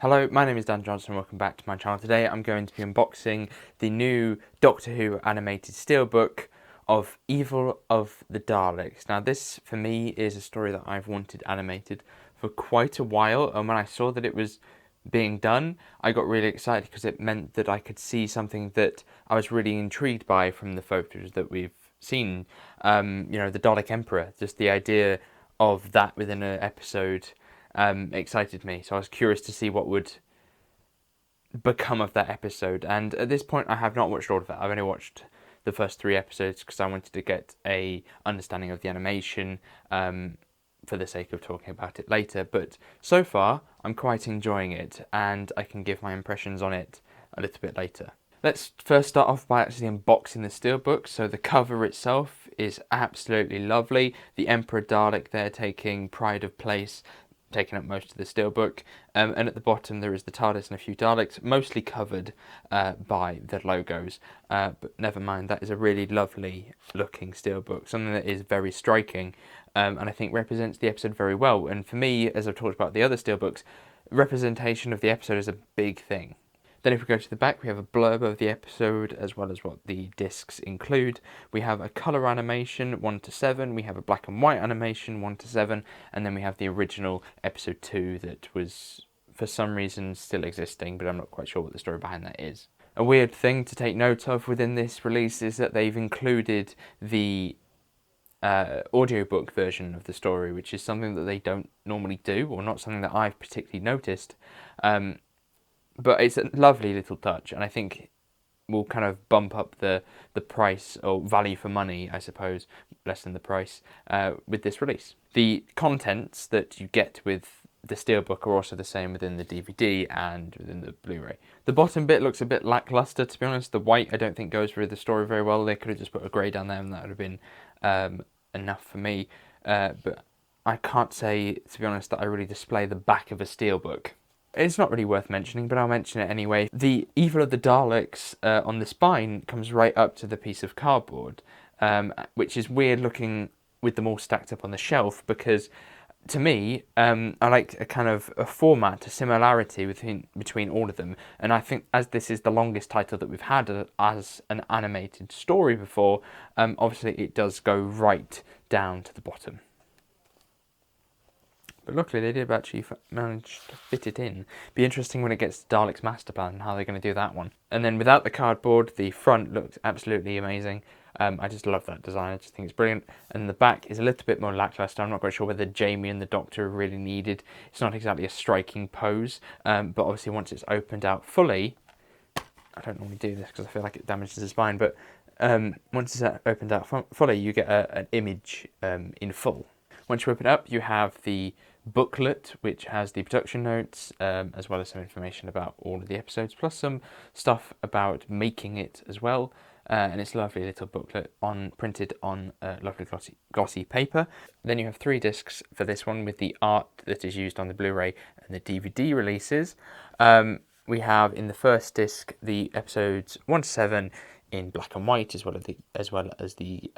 Hello, my name is Dan Johnson. Welcome back to my channel. Today I'm going to be unboxing the new Doctor Who animated steelbook of Evil of the Daleks. Now this, for me, is a story that I've wanted animated for quite a while, and when I saw that it was being done, I got really excited because it meant that I could see something that I was really intrigued by from the photos that we've seen. The Dalek Emperor, just the idea of that within an episode excited me, so I was curious to see what would become of that episode. And at this point I have not watched all of it. I've only watched the first 3 episodes because I wanted to get a understanding of the animation for the sake of talking about it later. But so far I'm quite enjoying it, and I can give my impressions on it a little bit later. Let's first start off by actually unboxing the steelbook. So the cover itself is absolutely lovely. The Emperor Dalek there taking pride of place, taking up most of the steelbook, and at the bottom there is the TARDIS and a few Daleks, mostly covered by the logos, but never mind, that is a really lovely looking steelbook, something that is very striking, and I think represents the episode very well. And for me, as I've talked about the other steelbooks, representation of the episode is a big thing. Then if we go to the back, we have a blurb of the episode as well as what the discs include. We have a colour animation 1 to 7, we have a black and white animation 1 to 7, and then we have the original episode 2 that was for some reason still existing, but I'm not quite sure what the story behind that is. A weird thing to take note of within this release is that they've included the audiobook version of the story, which is something that they don't normally do, or not something that I've particularly noticed. But it's a lovely little touch, and I think will kind of bump up the price, or value for money, I suppose, less than the price, with this release. The contents that you get with the steelbook are also the same within the DVD and within the Blu-ray. The bottom bit looks a bit lackluster, to be honest. The white I don't think goes with the story very well. They could have just put a grey down there and that would have been enough for me. But I can't say, to be honest, that I really display the back of a steelbook. It's not really worth mentioning, but I'll mention it anyway. The Evil of the Daleks on the spine comes right up to the piece of cardboard, which is weird looking with them all stacked up on the shelf, because to me, I like a kind of a format, a similarity between all of them. And I think as this is the longest title that we've had as an animated story before, obviously it does go right down to the bottom. But luckily they did actually manage to fit it in. Be interesting when it gets to Dalek's master plan and how they're going to do that one. And then without the cardboard, the front looked absolutely amazing. I just love that design. I just think it's brilliant. And the back is a little bit more lackluster. I'm not quite sure whether Jamie and the Doctor are really needed. It's not exactly a striking pose, but obviously once it's opened out fully, I don't normally do this because I feel like it damages the spine, but once it's opened out fully, you get an image in full. Once you open it up, you have the booklet, which has the production notes, as well as some information about all of the episodes, plus some stuff about making it as well. And it's a lovely little booklet printed on lovely glossy paper. Then you have 3 discs for this one with the art that is used on the Blu-ray and the DVD releases. We have in the first disc the episodes 1 to 7 in black and white, as well as the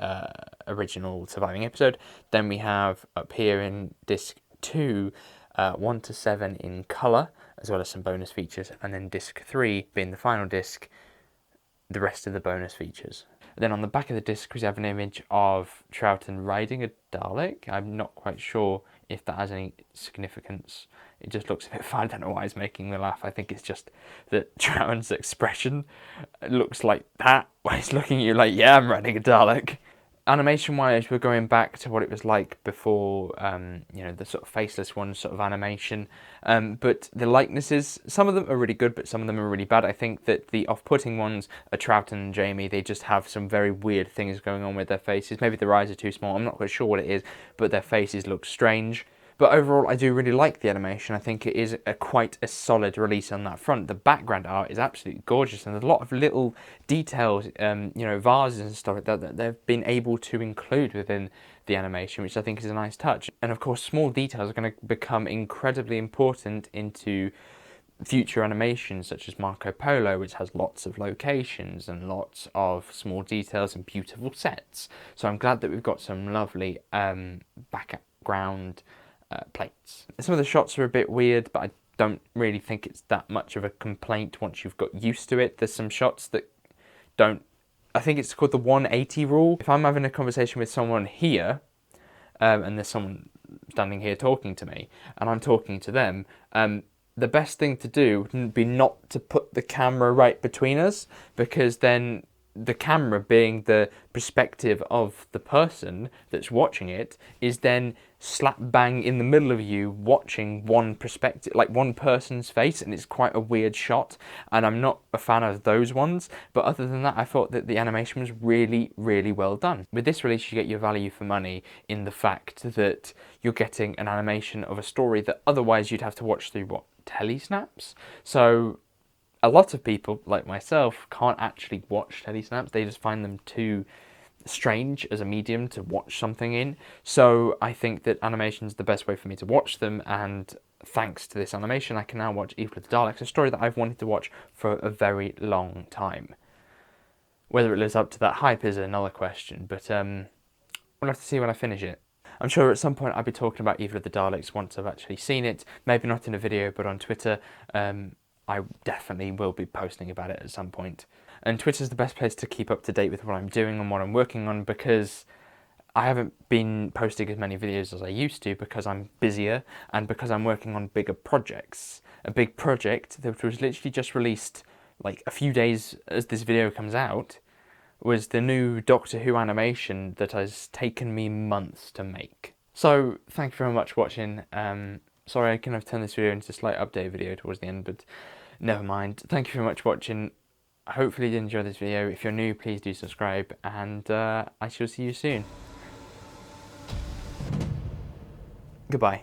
original surviving episode. Then we have up here in disc 2 1 to 7 in colour, as well as some bonus features, and then disc 3 being the final disc, the rest of the bonus features. And then on the back of the disc we have an image of Troughton riding a Dalek. I'm not quite sure if that has any significance. It just looks a bit fun. I don't know why it's making me laugh. I think it's just that Troughton's expression looks like that, when he's looking at you like, yeah, I'm riding a Dalek. Animation-wise, we're going back to what it was like before, the sort of faceless one sort of animation. But the likenesses, some of them are really good, but some of them are really bad. I think that the off-putting ones are Troughton and Jamie. They just have some very weird things going on with their faces. Maybe their eyes are too small. I'm not quite sure what it is, but their faces look strange. But overall, I do really like the animation. I think it is quite a solid release on that front. The background art is absolutely gorgeous, and there's a lot of little details, vases and stuff like that they've been able to include within the animation, which I think is a nice touch. And of course, small details are going to become incredibly important into future animations, such as Marco Polo, which has lots of locations and lots of small details and beautiful sets. So I'm glad that we've got some lovely background plates. Some of the shots are a bit weird, but I don't really think it's that much of a complaint once you've got used to it. There's some shots that don't... I think it's called the 180 rule. If I'm having a conversation with someone here, and there's someone standing here talking to me, and I'm talking to them, the best thing to do would be not to put the camera right between us, because then the camera, being the perspective of the person that's watching it, is then slap bang in the middle of you watching one perspective, like one person's face, and it's quite a weird shot, and I'm not a fan of those ones. But other than that, I thought that the animation was really, really well done. With this release, you get your value for money in the fact that you're getting an animation of a story that otherwise you'd have to watch through, what, telesnaps? So a lot of people, like myself, can't actually watch telesnaps. They just find them too strange as a medium to watch something in. So I think that animation's the best way for me to watch them, and thanks to this animation, I can now watch Evil of the Daleks, a story that I've wanted to watch for a very long time. Whether it lives up to that hype is another question, but we'll have to see when I finish it. I'm sure at some point I'll be talking about Evil of the Daleks once I've actually seen it. Maybe not in a video, but on Twitter. I definitely will be posting about it at some point. And Twitter's the best place to keep up to date with what I'm doing and what I'm working on, because I haven't been posting as many videos as I used to because I'm busier and because I'm working on bigger projects. A big project that was literally just released like a few days as this video comes out was the new Doctor Who animation that has taken me months to make. So thank you very much for watching. Sorry I kind of turned this video into a slight update video towards the end, but never mind. Thank you very much for watching. Hopefully you did enjoy this video. If you're new, please do subscribe, and I shall see you soon. Goodbye.